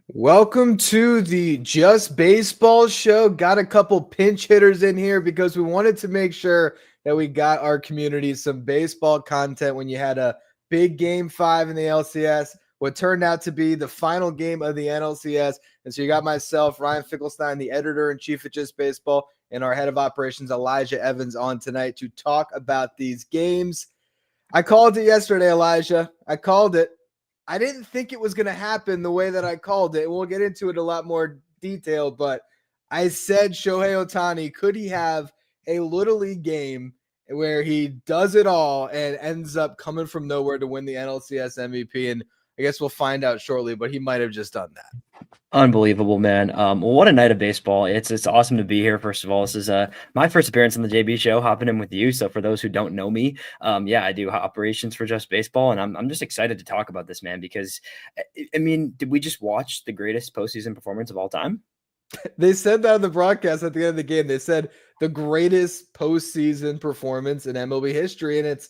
Welcome to the Just Baseball show. Got a couple pinch hitters in here because we wanted to make sure that we got our community some baseball content when you had a big game 5 in the LCS, what turned out to be the final game of the NLCS. And so you got myself, Ryan Finkelstein, the editor-in-chief of Just Baseball, and our head of operations, Elijah Evans, on tonight to talk about these games. I called it yesterday, Elijah. I called it. I didn't think it was going to happen the way that I called it. We'll get into it a lot more detail, but I said Shohei Ohtani, could he have a Little League game where he does it all and ends up coming from nowhere to win the NLCS MVP? And I guess we'll find out shortly, but he might have just done that. Unbelievable, man. Well, what a night of baseball. It's awesome to be here. First of all, this is my first appearance on the JB show, hopping in with you. So for those who don't know me, I do operations for Just Baseball, and I'm just excited to talk about this, man, because I mean, did we just watch the greatest postseason performance of all time? They said that on the broadcast at the end of the game. They said the greatest postseason performance in MLB history, and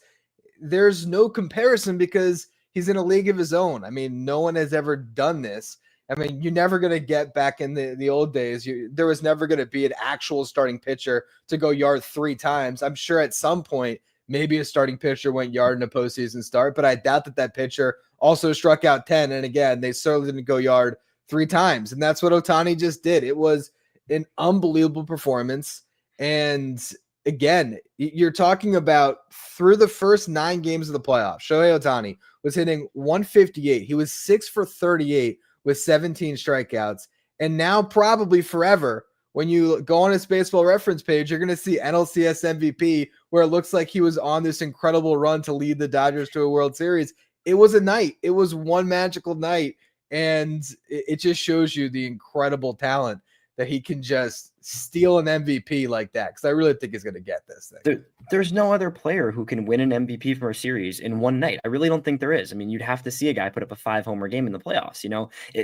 there's no comparison because he's in a league of his own. I mean, no one has ever done this. I mean, you're never going to get back in the old days. There was never going to be an actual starting pitcher to go yard 3 times. I'm sure at some point, maybe a starting pitcher went yard in a postseason start, but I doubt that pitcher also struck out 10. And again, they certainly didn't go yard 3 times. And that's what Ohtani just did. It was an unbelievable performance. And again, you're talking about through the first 9 games of the playoffs, Shohei Ohtani was hitting 158. He was 6 for 38 with 17 strikeouts. And now probably forever, when you go on his baseball reference page, you're going to see NLCS MVP, where it looks like he was on this incredible run to lead the Dodgers to a World Series. It was a night. It was one magical night. And it just shows you the incredible talent that he can just steal an MVP like that. Because I really think he's going to get this thing. There's no other player who can win an MVP from a series in one night. I really don't think there is. I mean, you'd have to see a guy put up a 5-homer game in the playoffs.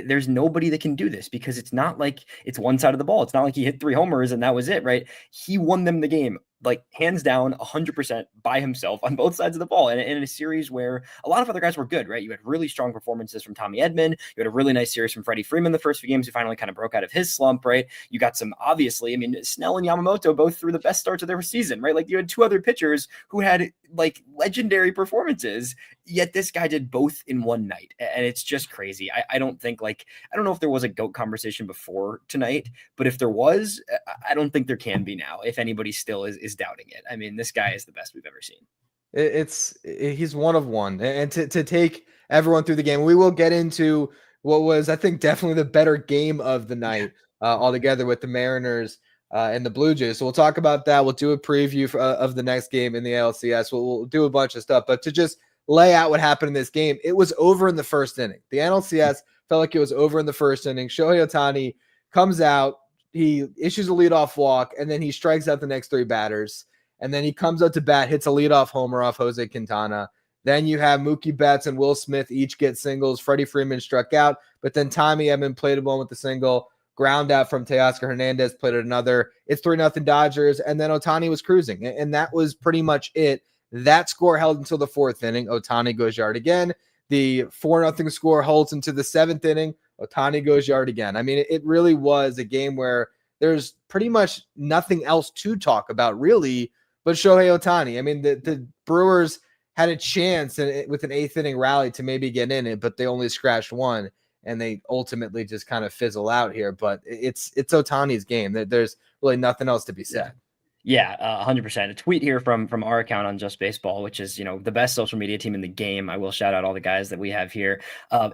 There's nobody that can do this because it's not like it's one side of the ball. It's not like he hit 3 homers and that was it, right? He won them the game, like hands down 100% by himself on both sides of the ball. And in a series where a lot of other guys were good, right? You had really strong performances from Tommy Edman. You had a really nice series from Freddie Freeman the first few games. He finally kind of broke out of his slump, right? You got some, obviously, I mean, Snell and Yamamoto both threw the best starts of their season, right? Like you had 2 other pitchers who had like legendary performances, yet this guy did both in one night. And it's just crazy. I don't know if there was a GOAT conversation before tonight, but if there was, I don't think there can be now, if anybody still is doubting it. I mean, this guy is the best we've ever seen. He's one of one. And to take everyone through the game, we will get into what was, I think, definitely the better game of the night altogether with the Mariners and the Blue Jays. So we'll talk about that. We'll do a preview of the next game in the ALCS. We'll do a bunch of stuff. But to just lay out what happened in this game, it was over in the first inning. The NLCS felt like it was over in the first inning. Shohei Ohtani comes out. He issues a leadoff walk, and then he strikes out the next 3 batters. And then he comes out to bat, hits a leadoff homer off Jose Quintana. Then you have Mookie Betts and Will Smith each get singles. Freddie Freeman struck out, but then Tommy Edman played a one with the single. Ground out from Teoscar Hernandez, played another. It's 3-0 Dodgers, and then Ohtani was cruising, and that was pretty much it. That score held until the 4th inning. Ohtani goes yard again. The 4-0 score holds into the 7th inning. Ohtani goes yard again. I mean, it really was a game where there's pretty much nothing else to talk about, really, but Shohei Ohtani. I mean, the Brewers had a chance with an 8th inning rally to maybe get in it, but they only scratched 1, and they ultimately just kind of fizzle out here. But it's Ohtani's game. There's really nothing else to be said. Yeah, 100%. A tweet here from our account on Just Baseball, which is, the best social media team in the game. I will shout out all the guys that we have here.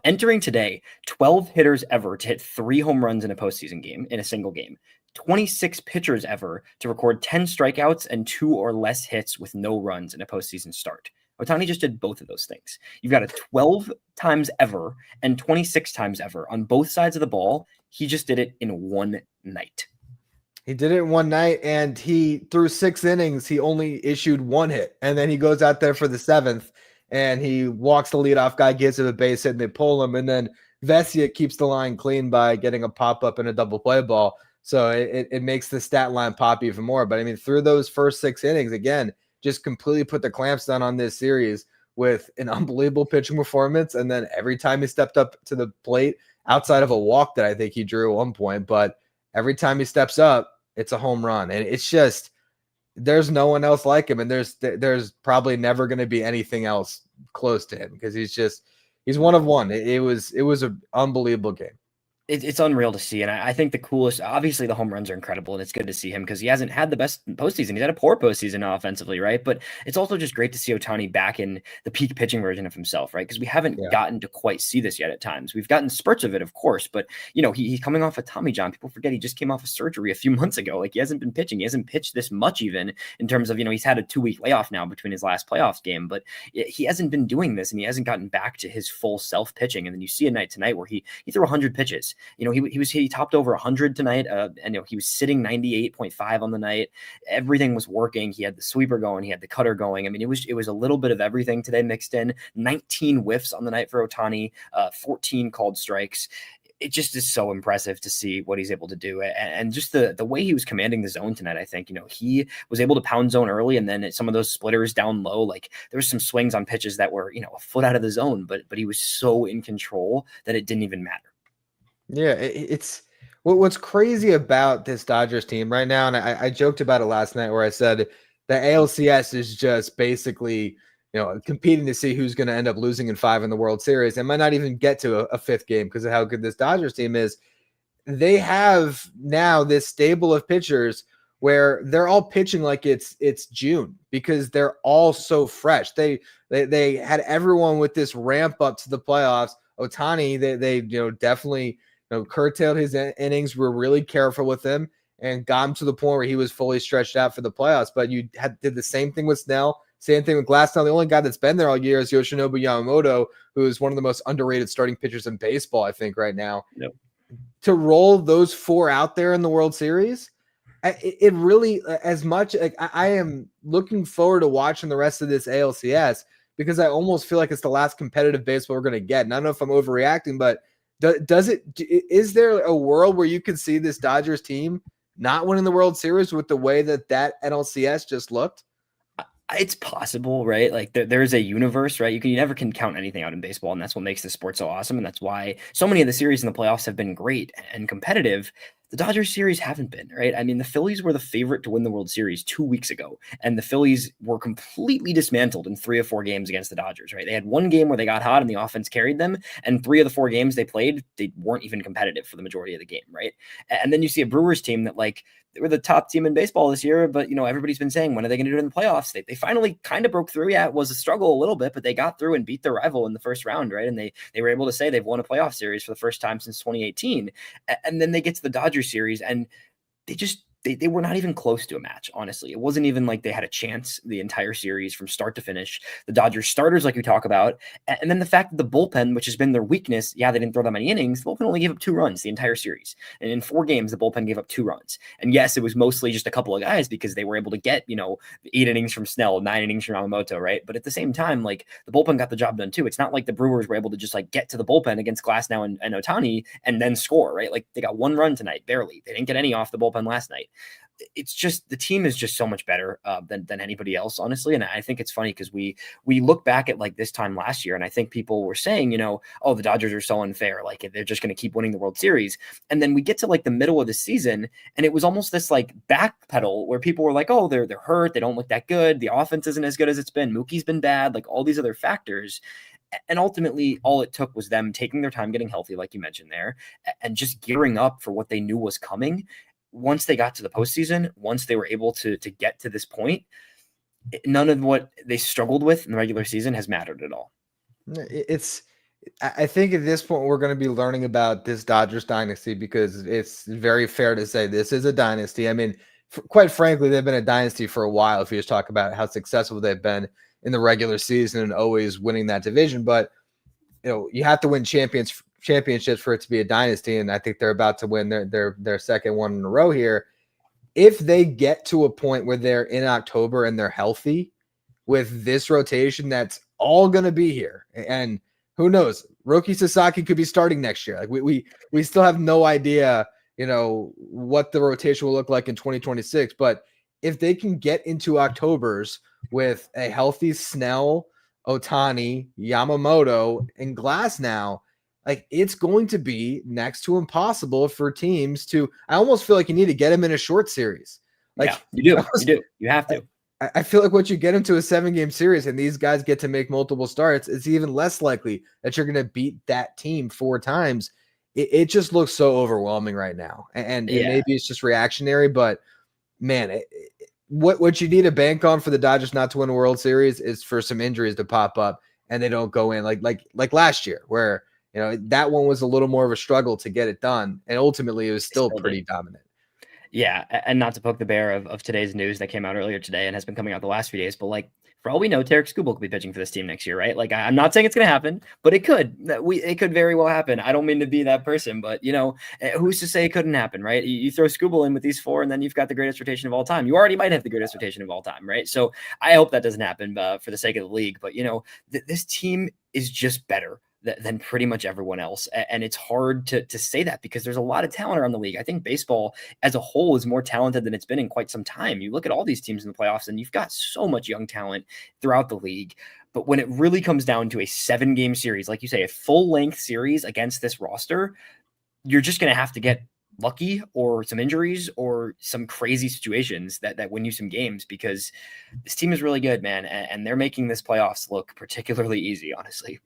Entering today, 12 hitters ever to hit 3 home runs in a postseason game, in a single game. 26 pitchers ever to record 10 strikeouts and 2 or less hits with no runs in a postseason start. Ohtani just did both of those things. You've got a 12 times ever and 26 times ever on both sides of the ball. He just did it in one night. He did it in one night, and through 6 innings, he only issued 1 hit. And then he goes out there for the 7th, and he walks the leadoff guy, gives him a base hit, and they pull him. And then Vesia keeps the line clean by getting a pop-up and a double play ball. So it makes the stat line pop even more. But, I mean, through those first 6 innings, again, just completely put the clamps down on this series with an unbelievable pitching performance. And then every time he stepped up to the plate, outside of a walk that I think he drew at one point, but every time he steps up, it's a home run. And it's just, there's no one else like him. And there's probably never going to be anything else close to him because he's one of one. It was an unbelievable game. It's unreal to see. And I think the coolest, obviously the home runs are incredible and it's good to see him because he hasn't had the best postseason. He's had a poor postseason offensively, right? But it's also just great to see Ohtani back in the peak pitching version of himself, right? Because we haven't gotten to quite see this yet at times. We've gotten spurts of it, of course, but he's coming off a Tommy John. People forget he just came off a surgery a few months ago. Like he hasn't been pitching. He hasn't pitched this much even in terms of, he's had a 2-week layoff now between his last playoffs game, but he hasn't been doing this and he hasn't gotten back to his full self pitching. And then you see a night tonight where he threw 100 pitches. He topped over 100 tonight, and he was sitting 98.5 on the night. Everything was working. He had the sweeper going, he had the cutter going. I mean, it was a little bit of everything today mixed in. 19 whiffs on the night for Ohtani, 14 called strikes. It just is so impressive to see what he's able to do. And just the way he was commanding the zone tonight, I think, he was able to pound zone early. And then at some of those splitters down low, like there was some swings on pitches that were, a foot out of the zone, but he was so in control that it didn't even matter. Yeah, it's what's crazy about this Dodgers team right now, and I joked about it last night where I said the ALCS is just basically, competing to see who's going to end up losing in 5 in the World Series. It might not even get to a 5th game because of how good this Dodgers team is. They have now this stable of pitchers where they're all pitching like it's June because they're all so fresh. They had everyone with this ramp up to the playoffs. Ohtani, they definitely curtailed his innings, were really careful with him, and got him to the point where he was fully stretched out for the playoffs. But you did the same thing with Snell, same thing with Glasnow. The only guy that's been there all year is Yoshinobu Yamamoto, who is one of the most underrated starting pitchers in baseball, I think, right now. Yep. To roll those 4 out there in the World Series, it really, as much, I am looking forward to watching the rest of this ALCS because I almost feel like it's the last competitive baseball we're going to get. And I don't know if I'm overreacting, but is there a world where you could see this Dodgers team not winning the World Series with the way that NLCS just looked? It's possible, right? Like there is a universe, right? You never can count anything out in baseball, and that's what makes the sport so awesome. And that's why so many of the series in the playoffs have been great and competitive. The Dodgers series haven't been, right? I mean, the Phillies were the favorite to win the World Series 2 weeks ago, and the Phillies were completely dismantled in 3 of 4 games against the Dodgers, right? They had one game where they got hot and the offense carried them, and 3 of the 4 games they played, they weren't even competitive for the majority of the game, right? And then you see a Brewers team that, like, they were the top team in baseball this year, but, everybody's been saying, when are they going to do it in the playoffs? They finally kind of broke through. Yeah, it was a struggle a little bit, but they got through and beat their rival in the first round, right? And they were able to say they've won a playoff series for the first time since 2018. And then they get to the Dodgers series, and they were not even close to a match, honestly. It wasn't even like they had a chance the entire series from start to finish. The Dodgers starters, like we talk about, and then the fact that the bullpen, which has been their weakness, they didn't throw that many innings. The bullpen only gave up 2 runs the entire series. And in 4 games, the bullpen gave up 2 runs. And yes, it was mostly just a couple of guys because they were able to get, 8 innings from Snell, 9 innings from Yamamoto, right? But at the same time, like, the bullpen got the job done too. It's not like the Brewers were able to just like get to the bullpen against Glasnow and Ohtani and then score, right? Like, they got 1 run tonight, barely. They didn't get any off the bullpen last night. It's just, the team is just so much better than anybody else, honestly. And I think it's funny because we look back at like this time last year, and I think people were saying, oh, the Dodgers are so unfair, like they're just going to keep winning the World Series. And then we get to like the middle of the season, and it was almost this like backpedal where people were like, oh, they're hurt, they don't look that good, the offense isn't as good as it's been, Mookie's been bad, like all these other factors. And ultimately, all it took was them taking their time getting healthy, like you mentioned there, and just gearing up for what they knew was coming. Once they got to the postseason, once they were able to get to this point, none of what they struggled with in the regular season has mattered at all. I think at this point, we're going to be learning about this Dodgers dynasty because it's very fair to say this is a dynasty. I mean, quite frankly, they've been a dynasty for a while. If you just talk about how successful they've been in the regular season and always winning that division, but you have to win championships for it to be a dynasty, and I think they're about to win their second one in a row here. If they get to a point where they're in October and they're healthy with this rotation, that's all going to be here. And who knows, Roki Sasaki could be starting next year. Like we still have no idea, what the rotation will look like in 2026. But if they can get into Octobers with a healthy Snell, Ohtani, Yamamoto, and Glass now, like it's going to be next to impossible for teams to. I almost feel like you need to get them in a short series. Like yeah, you do. You do. You have to. I feel like once you get into a 7-game series and these guys get to make multiple starts, it's even less likely that you're going to beat that team 4 times. It just looks so overwhelming right now. And maybe it's just reactionary, but man, what you need to bank on for the Dodgers not to win a World Series is for some injuries to pop up and they don't go in like last year, where that one was a little more of a struggle to get it done, and ultimately it was still pretty dominant. Yeah, and not to poke the bear of today's news that came out earlier today and has been coming out the last few days, but like for all we know, Tarek Skubal could be pitching for this team next year, right? Like I'm not saying it's going to happen, but it could. It could very well happen. I don't mean to be that person, but who's to say it couldn't happen, right? You throw Skubal in with these 4, and then you've got the greatest rotation of all time. You already might have the greatest rotation of all time, right? So I hope that doesn't happen for the sake of the league. But this team is just better than pretty much everyone else. And it's hard to say that because there's a lot of talent around the league. I think baseball as a whole is more talented than it's been in quite some time. You look at all these teams in the playoffs and you've got so much young talent throughout the league. But when it really comes down to a 7-game series, like you say, a full-length series against this roster, you're just going to have to get lucky or some injuries or some crazy situations that win you some games, because this team is really good, man. And they're making this playoffs look particularly easy, honestly.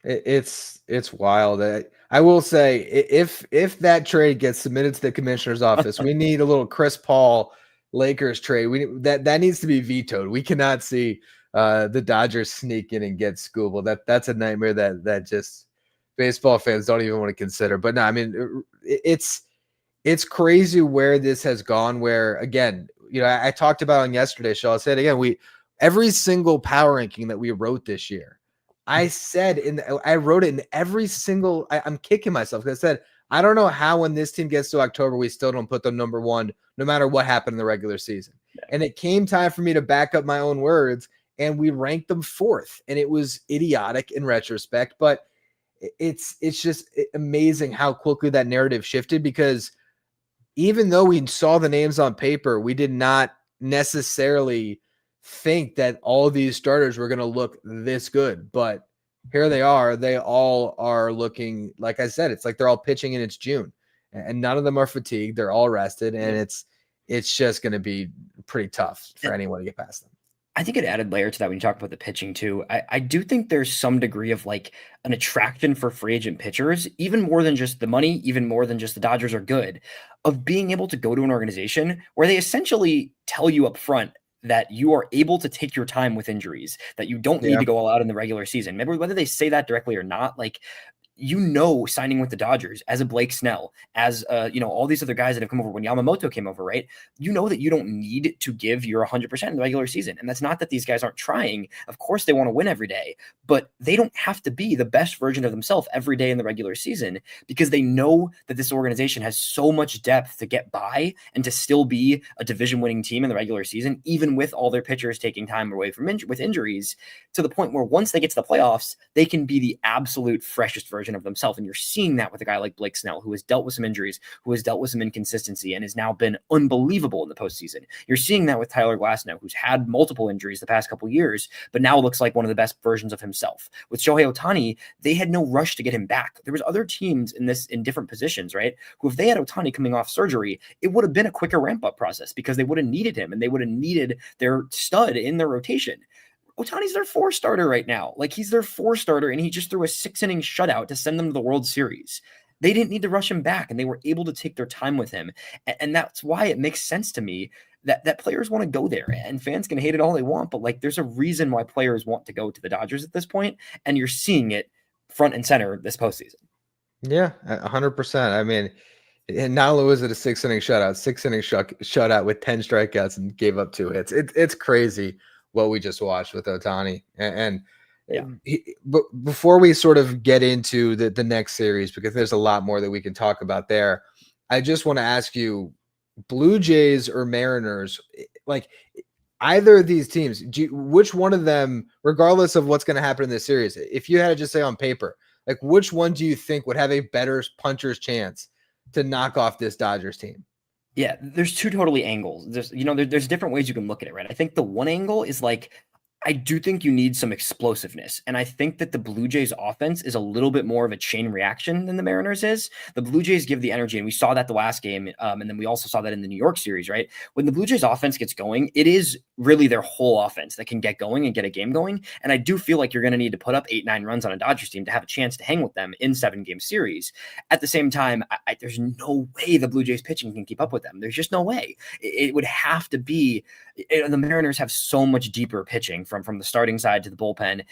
It's wild. I will say, if that trade gets submitted to the commissioner's office, we need a little Chris Paul Lakers trade. That needs to be vetoed. We cannot see the Dodgers sneak in and get Skubal. That's a nightmare that just baseball fans don't even want to consider. But no, I mean it's crazy where this has gone. Where again, I talked about on yesterday's show. I said again, every single power ranking that we wrote this year, I wrote it in every single. I'm kicking myself because I said I don't know how when this team gets to October we still don't put them number 1 no matter what happened in the regular season. Yeah. And it came time for me to back up my own words, and we ranked them 4th, and it was idiotic in retrospect, but it's just amazing how quickly that narrative shifted, because even though we saw the names on paper, we did not necessarily think that all of these starters were going to look this good, but here they are. They all are looking, like I said, it's like they're all pitching and it's June, and none of them are fatigued. They're all rested, and it's just going to be pretty tough for anyone to get past them. I think an added layer to that when you talk about the pitching too, I do think there's some degree of like an attraction for free agent pitchers, even more than just the money, even more than just the Dodgers are good, of being able to go to an organization where they essentially tell you up front that you are able to take your time with injuries, that you don't need to go all out in the regular season. Maybe whether they say that directly or not, like, signing with the Dodgers as a Blake Snell, as all these other guys that have come over when Yamamoto came over, right? You know that you don't need to give your 100% in the regular season. And that's not that these guys aren't trying. Of course they want to win every day, but they don't have to be the best version of themselves every day in the regular season, because they know that this organization has so much depth to get by and to still be a division winning team in the regular season, even with all their pitchers taking time away from with injuries, to the point where once they get to the playoffs, they can be the absolute freshest version of themselves. And you're seeing that with a guy like Blake Snell, who has dealt with some injuries, who has dealt with some inconsistency, and has now been unbelievable in the postseason. You're seeing that with Tyler Glasnow, who's had multiple injuries the past couple of years, but now looks like one of the best versions of himself. With Shohei Ohtani, they had no rush to get him back. There was other teams in different positions, right, who, if they had Ohtani coming off surgery, it would have been a quicker ramp-up process because they would have needed him and they would have needed their stud in their rotation. Ohtani's their 4-starter right now. Like, he's their 4-starter, and he just threw a 6-inning shutout to send them to the World Series. They didn't need to rush him back, and they were able to take their time with him. And that's why it makes sense to me that players want to go there, and fans can hate it all they want, but like, there's a reason why players want to go to the Dodgers at this point, and you're seeing it front and center this postseason. Yeah, 100%. I mean, and not only was it a 6-inning shutout with 10 strikeouts and gave up 2 hits. It's crazy what we just watched with Ohtani. But before we sort of get into the next series, because there's a lot more that we can talk about there, I just want to ask you, Blue Jays or Mariners, like either of these teams, which one of them, regardless of what's going to happen in this series, if you had to just say on paper, like which one do you think would have a better puncher's chance to knock off this Dodgers team? Yeah, there's 2 totally angles. There's different ways you can look at it, right? I think the one angle is like, I do think you need some explosiveness. And I think that the Blue Jays offense is a little bit more of a chain reaction than the Mariners is. The Blue Jays give the energy, and we saw that the last game. And then we also saw that in the New York series, right? When the Blue Jays offense gets going, it is really their whole offense that can get going and get a game going. And I do feel like you're going to need to put up 8-9 runs on a Dodgers team to have a chance to hang with them in 7-game series. At the same time, there's no way the Blue Jays pitching can keep up with them. There's just no way. It would have to be. The Mariners have so much deeper pitching from the starting side to the bullpen.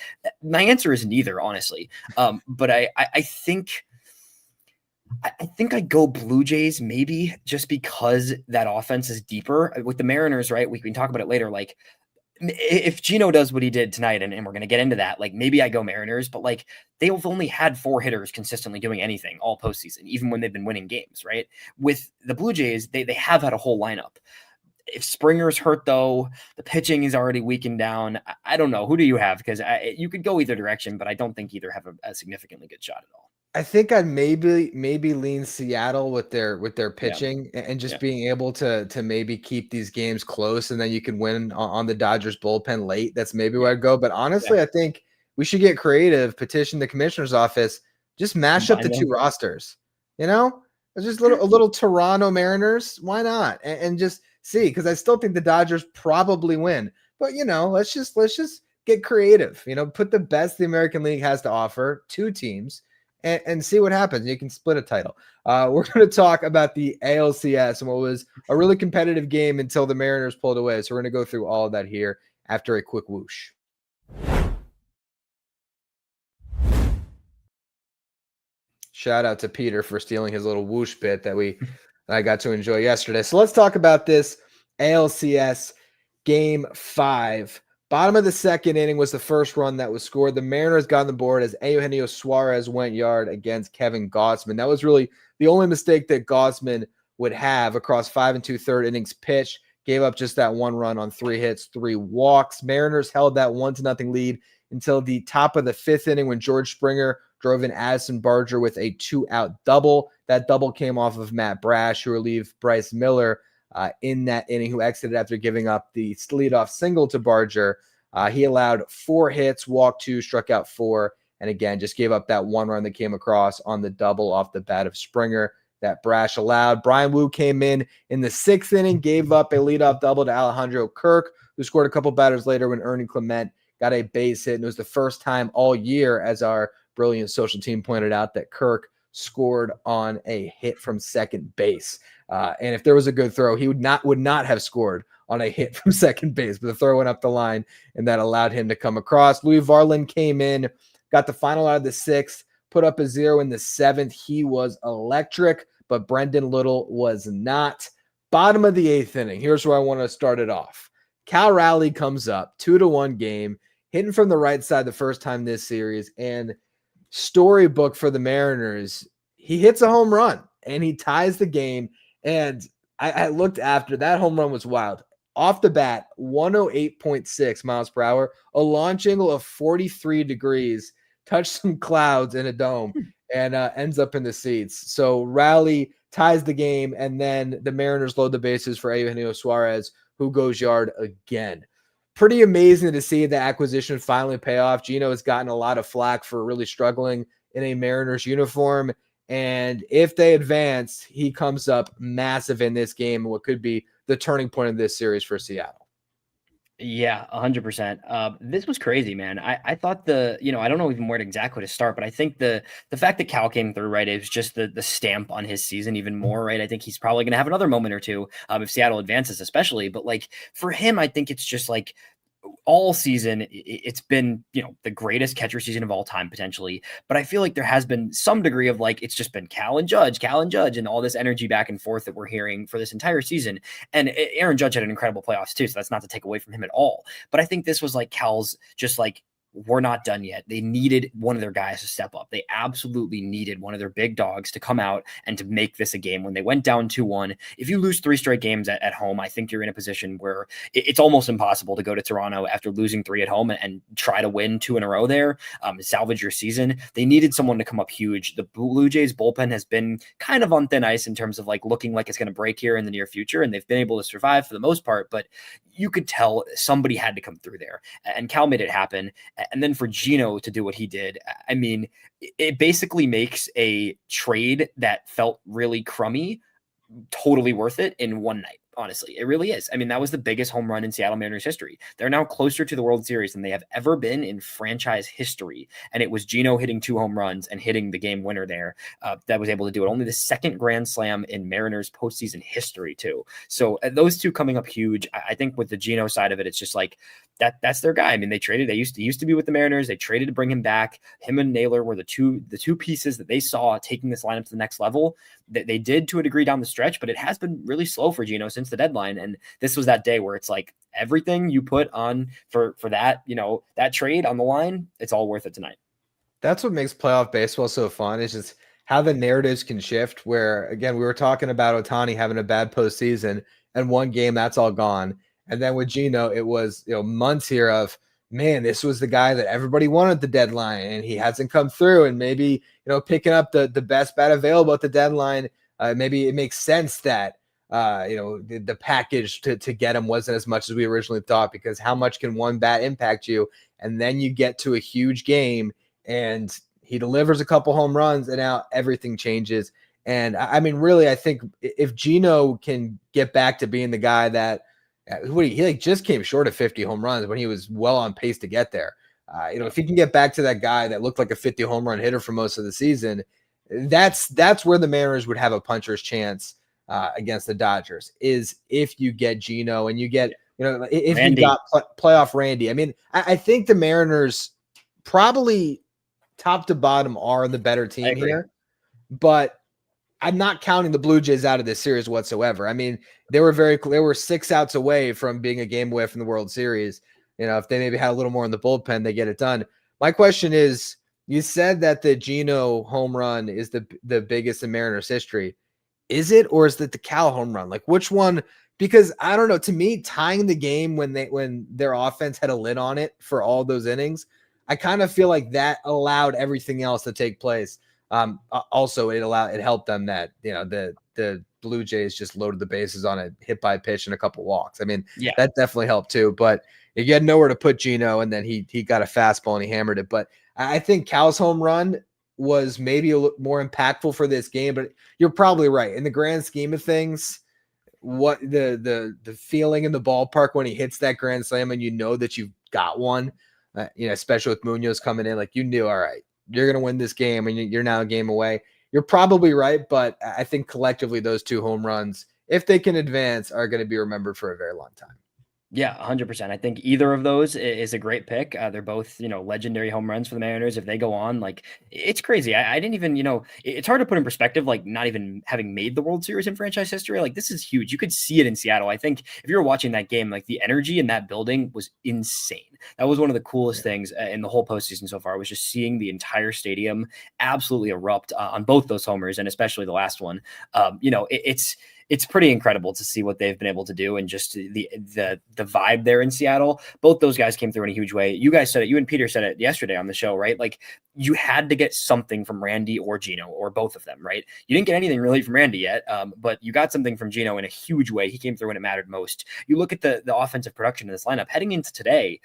My answer is neither, honestly. But I think I go Blue Jays maybe just because that offense is deeper. With the Mariners, right? We can talk about it later. Like, if Gino does what he did tonight, and we're going to get into that, like maybe I go Mariners, but like they've only had 4 hitters consistently doing anything all postseason, even when they've been winning games, right? With the Blue Jays, they have had a whole lineup. If Springer's hurt, though, the pitching is already weakened down. I don't know. Who do you have? Because you could go either direction, but I don't think either have a significantly good shot at all. I think I'd maybe lean Seattle with their pitching and just being able to maybe keep these games close, and then you can win on the Dodgers bullpen late. That's maybe where I'd go. But honestly, I think we should get creative, petition the commissioner's office, just mash up the 2 rosters. You know, just a little Toronto Mariners. Why not? And just see, because I still think the Dodgers probably win. But let's just get creative. Put the best the American League has to offer, 2 teams. And see what happens. You can split a title. We're going to talk about the ALCS and what was a really competitive game until the Mariners pulled away. So we're going to go through all of that here after a quick whoosh. Shout out to Peter for stealing his little whoosh bit that I got to enjoy yesterday. So let's talk about this ALCS Game 5. Bottom of the 2nd inning was the first run that was scored. The Mariners got on the board as Eugenio Suarez went yard against Kevin Gausman. That was really the only mistake that Gausman would have across 5 2/3 innings pitched. Gave up just that 1 run on 3 hits, 3 walks. Mariners held that 1-0 lead until the top of the 5th inning when George Springer drove in Addison Barger with a 2-out double. That double came off of Matt Brash, who relieved Bryce Miller in that inning, who exited after giving up the leadoff single to Barger. He allowed 4 hits, walked 2, struck out 4, and again, just gave up that 1 run that came across on the double off the bat of Springer that Brash allowed. Brian Wu came in the 6th inning, gave up a leadoff double to Alejandro Kirk, who scored a couple batters later when Ernie Clement got a base hit. And it was the first time all year, as our brilliant social team pointed out, that Kirk scored on a hit from second base. And if there was a good throw, he would not have scored on a hit from second base, but the throw went up the line, and that allowed him to come across. Louis Varland came in, got the final out of the 6th, put up a 0 in the 7th. He was electric, but Brendan Little was not. Bottom of the 8th inning, here's where I want to start it off. Cal Raleigh comes up, 2-1 game, hitting from the right side the first time this series, and storybook for the Mariners, he hits a home run, and he ties the game. And I looked after, that home run was wild. Off the bat, 108.6 miles per hour, a launch angle of 43 degrees, touched some clouds in a dome, and ends up in the seats. So Raleigh ties the game, and then the Mariners load the bases for Eugenio Suarez, who goes yard again. Pretty amazing to see the acquisition finally pay off. Gino has gotten a lot of flack for really struggling in a Mariners uniform. And if they advance, he comes up massive in this game, what could be the turning point of this series for Seattle. Yeah, 100%. This was crazy, man. I thought I don't know even where exactly to start, but I think the fact that Cal came through, right, it was just the stamp on his season even more, right? I think he's probably going to have another moment or two if Seattle advances, especially. But like for him, I think it's just like all season, it's been, the greatest catcher season of all time, potentially. But I feel like there has been some degree of like, it's just been Cal and Judge, and all this energy back and forth that we're hearing for this entire season. And Aaron Judge had an incredible playoffs too. So that's not to take away from him at all. But I think this was like Cal's just like we're not done yet. They needed one of their guys to step up. They absolutely needed one of their big dogs to come out and to make this a game. When they went down 2-1, if you lose 3 straight games at home, I think you're in a position where it's almost impossible to go to Toronto after losing 3 at home and try to win 2 in a row there, salvage your season. They needed someone to come up huge. The Blue Jays bullpen has been kind of on thin ice in terms of like looking like it's going to break here in the near future, and they've been able to survive for the most part, but you could tell somebody had to come through there, and Cal made it happen. And then for Gino to do what he did, I mean, it basically makes a trade that felt really crummy totally worth it in one night. Honestly, it really is. I mean, that was the biggest home run in Seattle Mariners history. They're now closer to the World Series than they have ever been in franchise history. And it was Gino hitting 2 home runs and hitting the game winner there that was able to do it. Only the second grand slam in Mariners postseason history, too. So those two coming up huge. I think with the Gino side of it, it's just like that's their guy. I mean, they used to be with the Mariners. They traded to bring him back. Him and Naylor were the two pieces that they saw taking this lineup to the next level. They did to a degree down the stretch, but it has been really slow for Gino since the deadline. And this was that day where it's like everything you put on for that, that trade on the line, it's all worth it tonight. That's what makes playoff baseball so fun, is just how the narratives can shift, where, again, we were talking about Ohtani having a bad postseason, and one game that's all gone. And then with Gino, it was, months here of, man, this was the guy that everybody wanted at the deadline, and he hasn't come through. And maybe, picking up the best bat available at the deadline, maybe it makes sense that, the package to get him wasn't as much as we originally thought, because how much can one bat impact you? And then you get to a huge game and he delivers a couple home runs, and now everything changes. And I mean, really, I think if Gino can get back to being the guy that, he just came short of 50 home runs when he was well on pace to get there. If he can get back to that guy that looked like a 50 home run hitter for most of the season, that's where the Mariners would have a puncher's chance against the Dodgers, is if you get Gino and you get, if Randy. You got playoff Randy. I mean, I think the Mariners probably top to bottom are the better team here, but I'm not counting the Blue Jays out of this series whatsoever. I mean, they were 6 outs away from being a game away from the World Series. If they maybe had a little more in the bullpen, they get it done. My question is, you said that the Gino home run is the biggest in Mariners history. Is it, or is it the Cal home run? Like, which one? Because I don't know. To me, tying the game when their offense had a lid on it for all those innings, I kind of feel like that allowed everything else to take place. Also, it helped them that the Blue Jays just loaded the bases on a hit by pitch and a couple walks. I mean, that definitely helped too. But you had nowhere to put Gino, and then he got a fastball and he hammered it. But I think Cal's home run was maybe a little more impactful for this game. But you're probably right in the grand scheme of things. What the feeling in the ballpark when he hits that grand slam and that you've got one, especially with Munoz coming in, like you knew, all right, you're going to win this game and you're now a game away. You're probably right, but I think collectively those 2 home runs, if they can advance, are going to be remembered for a very long time. Yeah, 100%. I think either of those is a great pick. They're both, legendary home runs for the Mariners. If they go on, like, it's crazy. I didn't even, it's hard to put in perspective, like not even having made the World Series in franchise history. Like, this is huge. You could see it in Seattle. I think if you were watching that game, like the energy in that building was insane. That was one of the coolest things in the whole postseason so far, was just seeing the entire stadium absolutely erupt on both those homers, and especially the last one. It's pretty incredible to see what they've been able to do, and just the vibe there in Seattle. Both those guys came through in a huge way. You guys said it. You and Peter said it yesterday on the show, right? Like, you had to get something from Randy or Gino, or both of them, right? You didn't get anything really from Randy yet, but you got something from Gino in a huge way. He came through when it mattered most. You look at the offensive production in this lineup heading into today,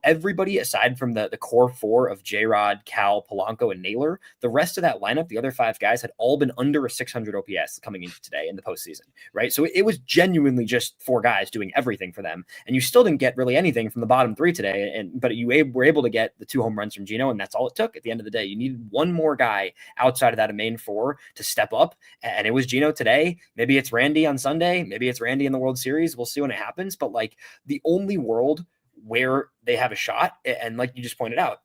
everybody aside from the core 4 of J-Rod, Cal, Polanco, and Naylor, the rest of that lineup, the other 5 guys, had all been under a 600 OPS coming into today in the postseason, right? So it was genuinely just 4 guys doing everything for them. And you still didn't get really anything from the bottom 3 today. But you were able to get the 2 home runs from Gino, and that's all it took at the end of the day. You needed one more guy outside of that main 4 to step up, and it was Gino today. Maybe it's Randy on Sunday. Maybe it's Randy in the World Series. We'll see when it happens. But like, the only world where they have a shot, and like you just pointed out,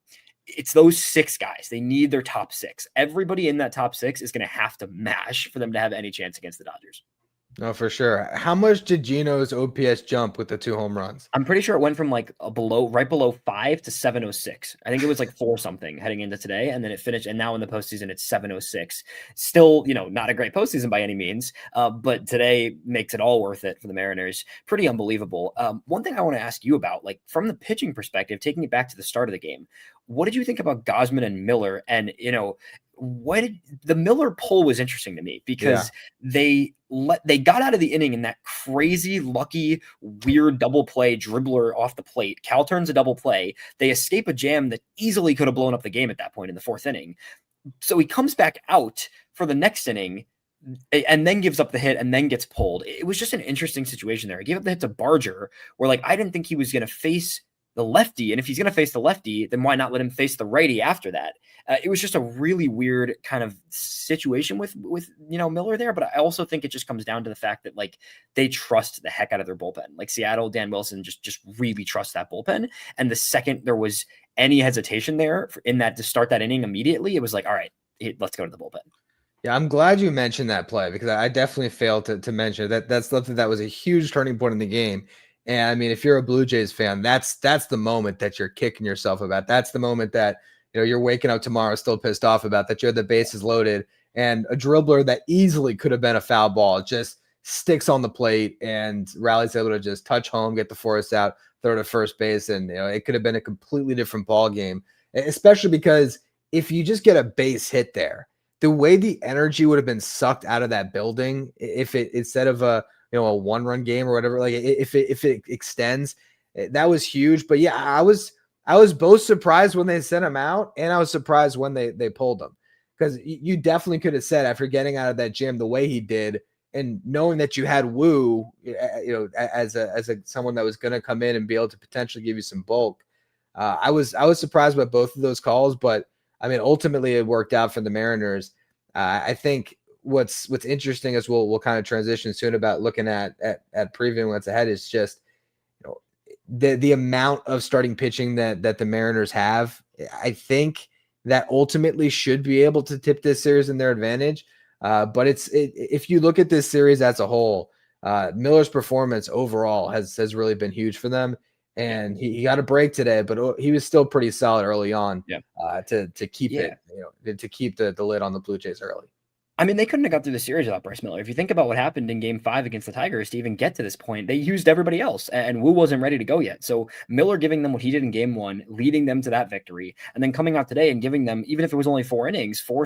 it's those 6 guys. They need their top 6. Everybody in that top 6 is going to have to mash for them to have any chance against the Dodgers. No, for sure. How much did Gino's OPS jump with the 2 home runs? I'm pretty sure it went from like right below 5 to 706. I think it was like 4 something heading into today, and then it finished. And now in the postseason, it's 706. Still, not a great postseason by any means, but today makes it all worth it for the Mariners. Pretty unbelievable. One thing I want to ask you about, like from the pitching perspective, taking it back to the start of the game, what did you think about Gausman and Miller? And the Miller pull was interesting to me because they got out of the inning in that crazy, lucky, weird double play dribbler off the plate. Cal turns a double play. They escape a jam that easily could have blown up the game at that point in the 4th inning. So he comes back out for the next inning and then gives up the hit and then gets pulled. It was just an interesting situation there. He gave up the hit to Barger, where like I didn't think he was going to face the lefty, and if he's going to face the lefty, then why not let him face the righty after that? It was just a really weird kind of situation with Miller there, but I also think it just comes down to the fact that like they trust the heck out of their bullpen. Like Seattle, Dan Wilson just really trusts that bullpen, and the second there was any hesitation there in that to start that inning immediately, it was like, all right, let's go to the bullpen. Yeah, I'm glad you mentioned that play because I definitely failed to mention that. That's something that was a huge turning point in the game. And I mean, if you're a Blue Jays fan, that's the moment that you're kicking yourself about. That's the moment that you're waking up tomorrow still pissed off about, that you're the bases loaded and a dribbler that easily could have been a foul ball just sticks on the plate and Riley's able to just touch home, get the force out, throw to first base, and it could have been a completely different ball game. Especially because if you just get a base hit there, the way the energy would have been sucked out of that building, if it instead of a 1-run game or whatever, like if it extends, that was huge. But yeah, I was both surprised when they sent him out, and I was surprised when they pulled him, because you definitely could have said, after getting out of that jam the way he did, and knowing that you had Wu, as someone that was going to come in and be able to potentially give you some bulk. I was surprised by both of those calls, but I mean, ultimately it worked out for the Mariners. I think what's interesting, as we'll kind of transition soon about looking at previewing what's ahead, is just the amount of starting pitching that the Mariners have. I think that ultimately should be able to tip this series in their advantage. But if you look at this series as a whole, Miller's performance overall has really been huge for them. And he got a break today, but he was still pretty solid early on. To keep it, to keep the lid on the Blue Jays early. I mean, they couldn't have got through the series without Bryce Miller. If you think about what happened in Game 5 against the Tigers to even get to this point, they used everybody else, and Wu wasn't ready to go yet. So Miller giving them what he did in Game 1, leading them to that victory, and then coming out today and giving them, even if it was only 4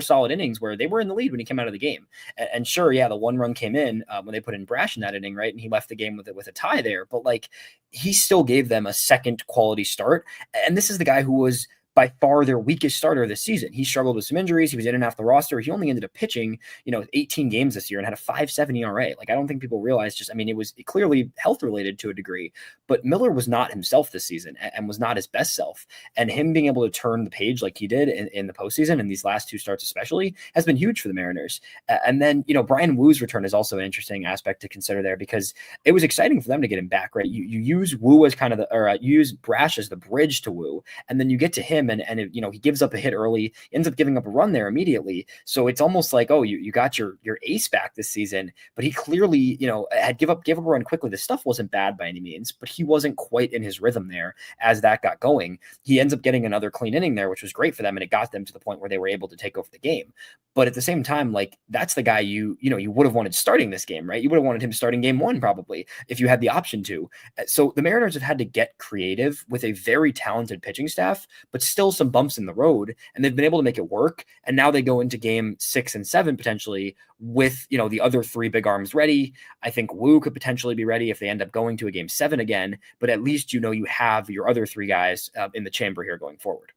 solid innings where they were in the lead when he came out of the game. And sure, yeah, the 1 run came in when they put in Brash in that inning, right? And he left the game with a tie there. But like, he still gave them a second quality start. And this is the guy who was by far their weakest starter this season. He struggled with some injuries. He was in and off the roster. He only ended up pitching, 18 games this year and had a 5.7 ERA. Like, I don't think people realize it was clearly health related to a degree, but Miller was not himself this season and was not his best self. And him being able to turn the page like he did in the postseason, and these last 2 starts especially, has been huge for the Mariners. And then, Brian Wu's return is also an interesting aspect to consider there, because it was exciting for them to get him back, right? You use Wu as kind of you use Brash as the bridge to Wu, and then you get to him and he gives up a hit early, ends up giving up a run there immediately. So it's almost like, oh, you got your ace back this season, but he clearly, had gave up a run quickly. The stuff wasn't bad by any means, but he wasn't quite in his rhythm there as that got going. He ends up getting another clean inning there, which was great for them, and it got them to the point where they were able to take over the game. But at the same time, like, that's the guy you would have wanted starting this game, right? You would have wanted him starting Game 1 probably if you had the option to. So the Mariners have had to get creative with a very talented pitching staff, but still some bumps in the road, and they've been able to make it work. And now they go into Game 6 and 7 potentially with the other 3 big arms ready. I think Wu could potentially be ready if they end up going to a Game 7 again, but at least you have your other 3 guys in the chamber here going forward.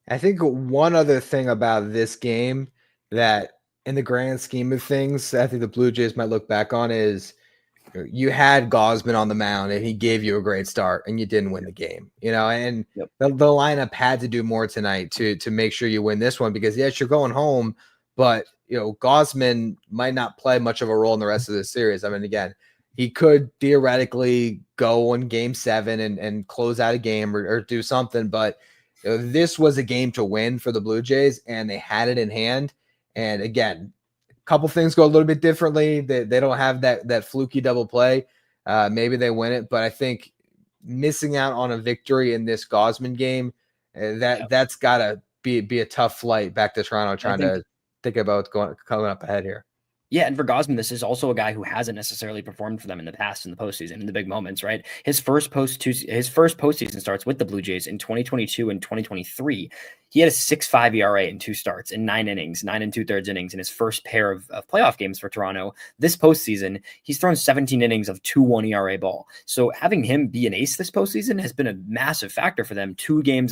I think one other thing about this game that, in the grand scheme of things, I think the Blue Jays might look back on is, you had Gausman on the mound and he gave you a great start and you didn't win the game, and the lineup had to do more tonight to make sure you win this one, because yes, you're going home, but Gausman might not play much of a role in the rest of the series. I mean, again, he could theoretically go in Game 7 and close out a game or do something, but this was a game to win for the Blue Jays, and they had it in hand. And again, couple things go a little bit differently. They don't have that fluky double play. Maybe they win it, but I think missing out on a victory in this Gosman game, that's got to be a tough flight back to Toronto, trying to think about coming up ahead here. Yeah, and for Gosman, this is also a guy who hasn't necessarily performed for them in the past in the postseason, in the big moments, right? His first postseason starts with the Blue Jays in 2022 and 2023. He had a 6.5 ERA in 2 starts in 9 innings, 9 2/3 innings in his first pair of playoff games for Toronto. This postseason, he's thrown 17 innings of 2.1 ERA ball. So having him be an ace this postseason has been a massive factor for them. 1 game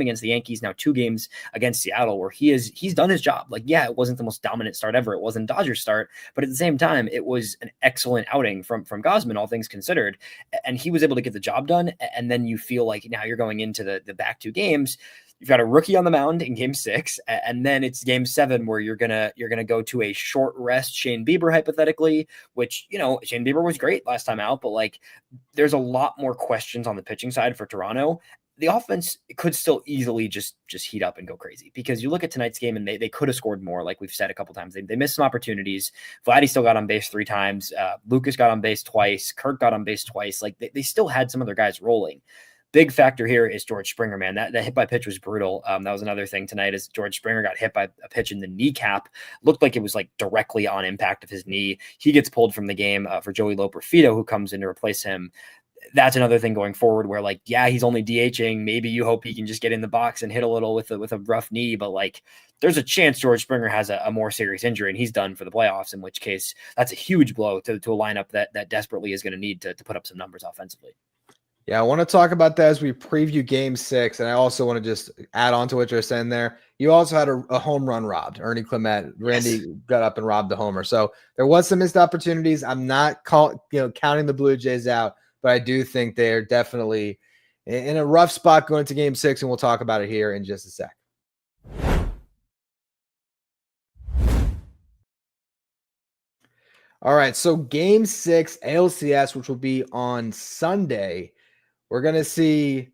against the Yankees, now 2 games against Seattle, where he's done his job. Like, yeah, it wasn't the most dominant start ever. It wasn't Dodgers start, but at the same time, it was an excellent outing from Gosman, all things considered. And he was able to get the job done. And then you feel like now you're going into the back 2 games. You've got a rookie on the mound in game 6, and then it's game 7 where you're gonna go to a short rest Shane Bieber, hypothetically, which, Shane Bieber was great last time out, but like there's a lot more questions on the pitching side for Toronto. The offense could still easily just heat up and go crazy, because you look at tonight's game and they could have scored more, like we've said a couple times. They missed some opportunities. Vladdy still got on base 3 times. Lucas got on base twice. Kirk got on base twice. Like they still had some other guys rolling. Big factor here is George Springer, man. That hit by pitch was brutal. That was another thing tonight, is George Springer got hit by a pitch in the kneecap. Looked like it was like directly on impact of his knee. He gets pulled from the game for Joey Loperfido, who comes in to replace him. That's another thing going forward where, like, yeah, he's only DHing. Maybe you hope he can just get in the box and hit a little with a rough knee, but like there's a chance George Springer has a more serious injury and he's done for the playoffs, in which case that's a huge blow to a lineup that desperately is going to need to put up some numbers offensively. Yeah, I want to talk about that as we preview game 6. And I also want to just add on to what you're saying there. You also had a home run robbed. Ernie Clement, Randy got up and robbed the homer. So there was some missed opportunities. I'm not counting the Blue Jays out, but I do think they're definitely in a rough spot going to game 6. And we'll talk about it here in just a sec. All right, so game 6 ALCS, which will be on Sunday. We're going to see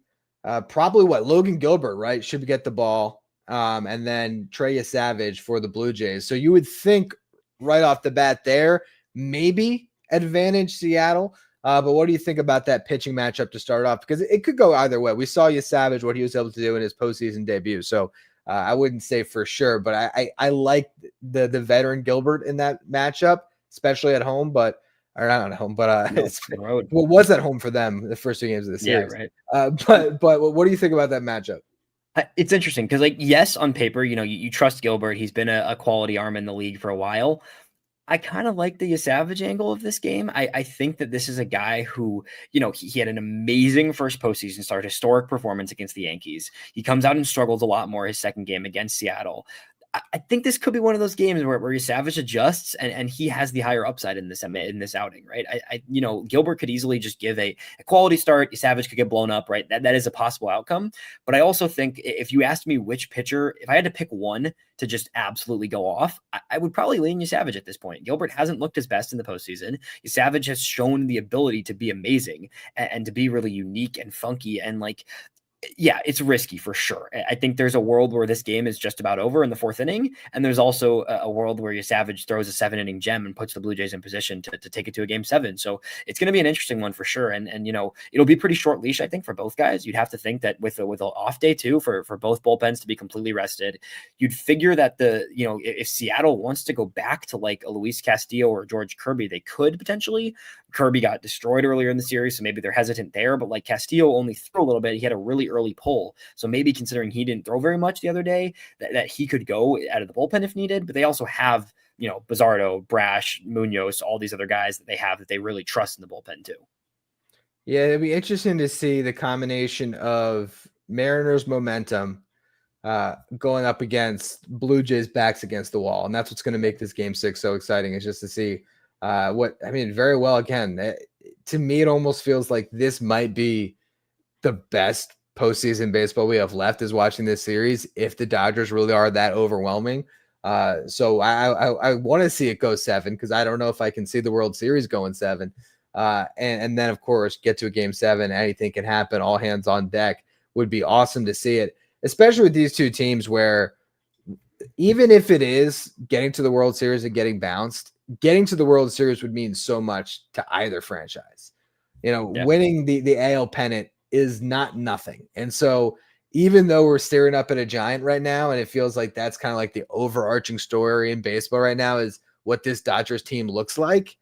probably Logan Gilbert, right? Should get the ball. And then Trey Savage for the Blue Jays. So you would think right off the bat there, maybe advantage Seattle. But what do you think about that pitching matchup to start off? Because it could go either way. We saw Savage, what he was able to do in his postseason debut. So I wouldn't say for sure, but I like the veteran Gilbert in that matchup, especially at home, or not at home, but was at home for them the first 2 games of the series. Yeah, right. But what do you think about that matchup? It's interesting because, like, yes, on paper, you trust Gilbert. He's been a quality arm in the league for a while. I kind of like the Savage angle of this game. I think that this is a guy who, he had an amazing first postseason start, historic performance against the Yankees. He comes out and struggles a lot more his second game against Seattle. I think this could be one of those games where Savage adjusts and he has the higher upside in this outing, right? Gilbert could easily just give a quality start. Savage could get blown up, right? That is a possible outcome. But I also think if you asked me which pitcher, if I had to pick one to just absolutely go off, I would probably lean Savage at this point. Gilbert hasn't looked his best in the postseason. Savage has shown the ability to be amazing and to be really unique and funky, and like, yeah, it's risky for sure. I think there's a world where this game is just about over in the 4th inning. And there's also a world where Savage throws a 7-inning gem and puts the Blue Jays in position to take it to a game 7. So it's going to be an interesting one for sure. And it'll be pretty short leash, I think, for both guys. You'd have to think that with an off day too, for both bullpens to be completely rested, you'd figure that if Seattle wants to go back to like a Luis Castillo or George Kirby, they could potentially. Kirby got destroyed earlier in the series, so maybe they're hesitant there, but like Castillo only threw a little bit. He had a really early pull. So maybe considering he didn't throw very much the other day, that he could go out of the bullpen if needed, but they also have, Bizardo, Brash, Munoz, all these other guys that they have that they really trust in the bullpen too. Yeah, it'd be interesting to see the combination of Mariners momentum going up against Blue Jays backs against the wall. And that's what's going to make this game 6 so exciting, is just to see very well, again, to me, it almost feels like this might be the best postseason baseball we have left, is watching this series, if the Dodgers really are that overwhelming. So I want to see it go 7, because I don't know if I can see the World Series going 7. And then, of course, get to a game 7. Anything can happen. All hands on deck. Would be awesome to see it, especially with these two teams where even if it is getting to the World Series and getting bounced, getting to the World Series would mean so much to either franchise. Winning the AL pennant is not nothing. And so even though we're staring up at a giant right now, and it feels like that's kind of like the overarching story in baseball right now is what this Dodgers team looks like,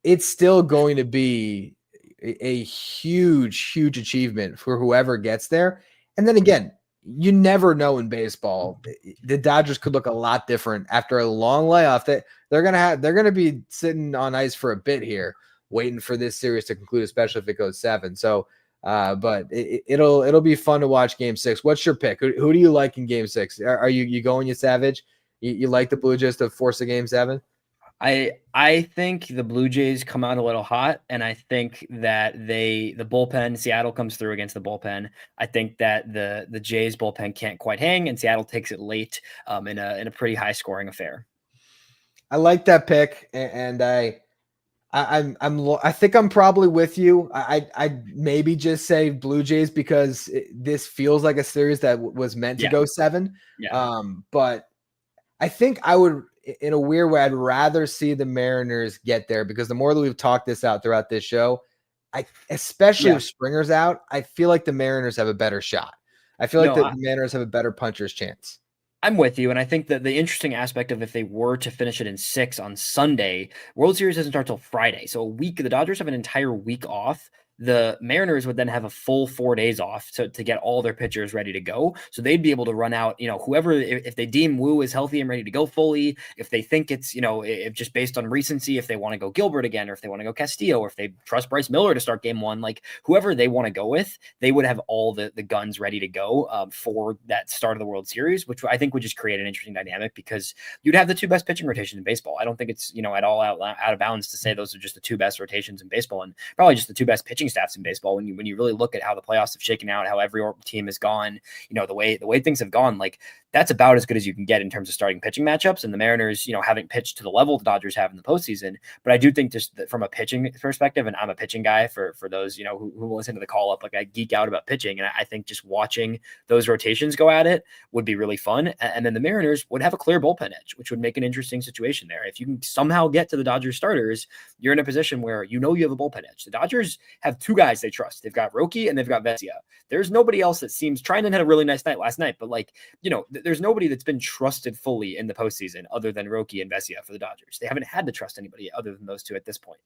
it's still going to be a huge, huge achievement for whoever gets there. And then again, you never know in baseball. The Dodgers could look a lot different after a long layoff. That they're gonna be sitting on ice for a bit here, waiting for this series to conclude, especially if it goes 7. So, but it'll be fun to watch Game 6. What's your pick? Who do you like in Game 6? Are you going Savage? You like the Blue Jays to force a Game 7? I think the Blue Jays come out a little hot, and I think that the bullpen, Seattle comes through against the bullpen. I think that the Jays bullpen can't quite hang, and Seattle takes it late in a pretty high scoring affair. I like that pick, and I think I'm probably with you. I maybe just say Blue Jays because this feels like a series that was meant to go 7. Yeah. But I think I would, in a weird way, I'd rather see the Mariners get there because the more that we've talked this out throughout this show, especially if Springer's out, I feel like the Mariners have a better shot. I feel like the Mariners have a better puncher's chance. I'm with you, and I think that the interesting aspect of if they were to finish it in 6 on Sunday, World Series doesn't start till Friday. So the Dodgers have an entire week off. The Mariners would then have a full 4 days off to get all their pitchers ready to go. So they'd be able to run out, whoever, if they deem Wu is healthy and ready to go fully, if they think it's, if just based on recency, if they want to go Gilbert again, or if they want to go Castillo, or if they trust Bryce Miller to start Game 1, like whoever they want to go with, they would have all the guns ready to go for that start of the World Series, which I think would just create an interesting dynamic because you'd have the 2 best pitching rotations in baseball. I don't think it's, at all out of bounds to say those are just the 2 best rotations in baseball and probably just the 2 best pitching staffs in baseball. When you really look at how the playoffs have shaken out, how every team has gone, the way things have gone, like that's about as good as you can get in terms of starting pitching matchups. And the Mariners, haven't pitched to the level the Dodgers have in the postseason. But I do think just from a pitching perspective, and I'm a pitching guy for those, who listen to the call up, like I geek out about pitching. And I think just watching those rotations go at it would be really fun. And then the Mariners would have a clear bullpen edge, which would make an interesting situation there. If you can somehow get to the Dodgers starters, you're in a position where you have a bullpen edge. The Dodgers have 2 guys they trust. They've got Roki and they've got Vesia. There's nobody else that seems, Trinan had a really nice night last night, but there's nobody that's been trusted fully in the postseason other than Roki and Vesia for the Dodgers. They haven't had to trust anybody other than those 2 at this point.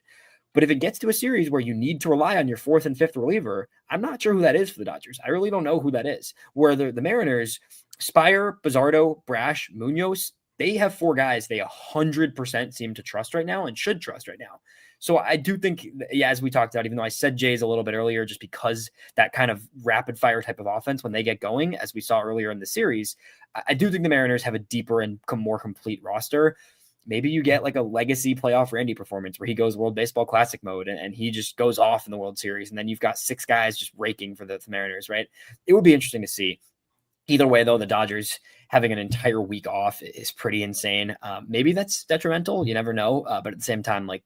But if it gets to a series where you need to rely on your 4th and 5th reliever, I'm not sure who that is for the Dodgers. I really don't know who that is. Where the Mariners, Spire, Bizzardo, Brash, Munoz, they have 4 guys they 100% seem to trust right now and should trust right now. So I do think, as we talked about, even though I said Jays a little bit earlier, just because that kind of rapid fire type of offense, when they get going, as we saw earlier in the series, I do think the Mariners have a deeper and more complete roster. Maybe you get like a legacy playoff Randy performance where he goes World Baseball Classic mode and he just goes off in the World Series. And then you've got 6 guys just raking for the Mariners, right? It would be interesting to see. Either way, though, the Dodgers having an entire week off is pretty insane. Maybe that's detrimental. You never know. But at the same time, like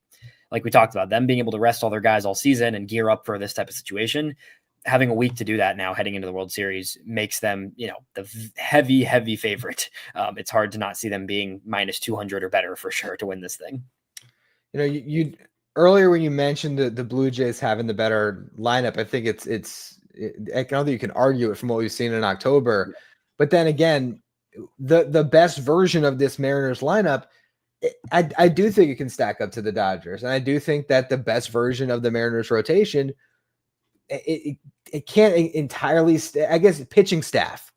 we talked about, them being able to rest all their guys all season and gear up for this type of situation, having a week to do that now heading into the World Series makes them, the heavy favorite. It's hard to not see them being minus 200 or better for sure to win this thing. You earlier when you mentioned the Blue Jays having the better lineup, I think I don't think you can argue it from what we've seen in October. But then again, the best version of this Mariners lineup, I do think it can stack up to the Dodgers. And I do think that the best version of the Mariners rotation, it can't entirely, I guess pitching staff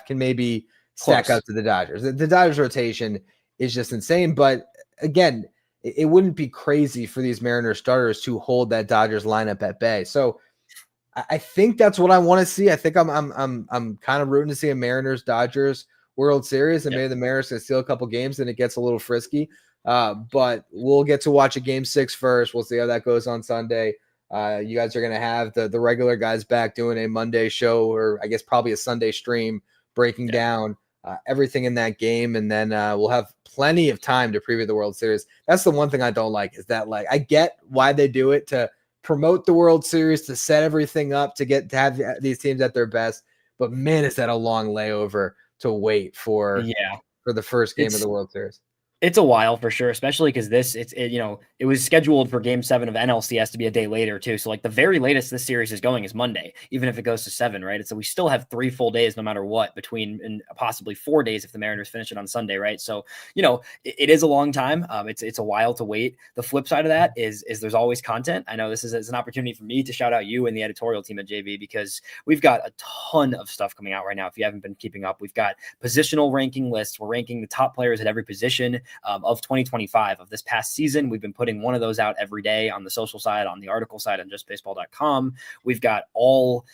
can maybe stack up to the Dodgers. The Dodgers rotation is just insane. But again, it wouldn't be crazy for these Mariners starters to hold that Dodgers lineup at bay. So I think that's what I want to see. I think I'm kind of rooting to see a Mariners Dodgers World Series, and maybe the Mariners can steal a couple games and it gets a little frisky. But we'll get to watch a Game 6 first. We'll see how that goes on Sunday. You guys are going to have the regular guys back doing a Monday show, or I guess probably a Sunday stream, breaking down everything in that game. And then we'll have plenty of time to preview the World Series. That's the one thing I don't like, is that, like, I get why they do it, to promote the World Series, to set everything up to have these teams at their best. But man, is that a long layover to wait for Yeah. the first game of It's the World Series. It's a while for sure, especially because it was scheduled for Game 7 of NLCS to be a day later too. So like the very latest this series is going is Monday, even if it goes to 7, right? And so we still have 3 full days, no matter what, between and possibly 4 days if the Mariners finish it on Sunday, right? So it is a long time. It's a while to wait. The flip side of that is there's always content. I know this is an opportunity for me to shout out you and the editorial team at JV because we've got a ton of stuff coming out right now. If you haven't been keeping up, we've got positional ranking lists. We're ranking the top players at every position. Of 2025 of this past season. We've been putting one of those out every day on the social side, on the article side, on justbaseball.com. We've got all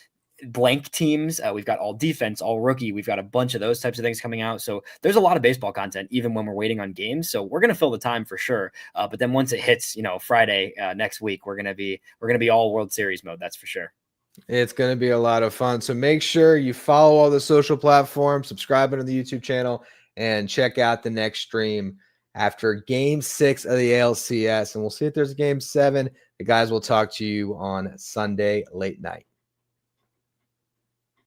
blank teams. We've got all defense, all rookie. We've got a bunch of those types of things coming out. So there's a lot of baseball content, even when we're waiting on games. So we're going to fill the time for sure. But then once it hits, Friday next week, we're going to be all World Series mode. That's for sure. It's going to be a lot of fun. So make sure you follow all the social platforms, subscribe to the YouTube channel, and check out the next stream after Game 6 of the ALCS. And we'll see if there's a Game 7. The guys will talk to you on Sunday late night.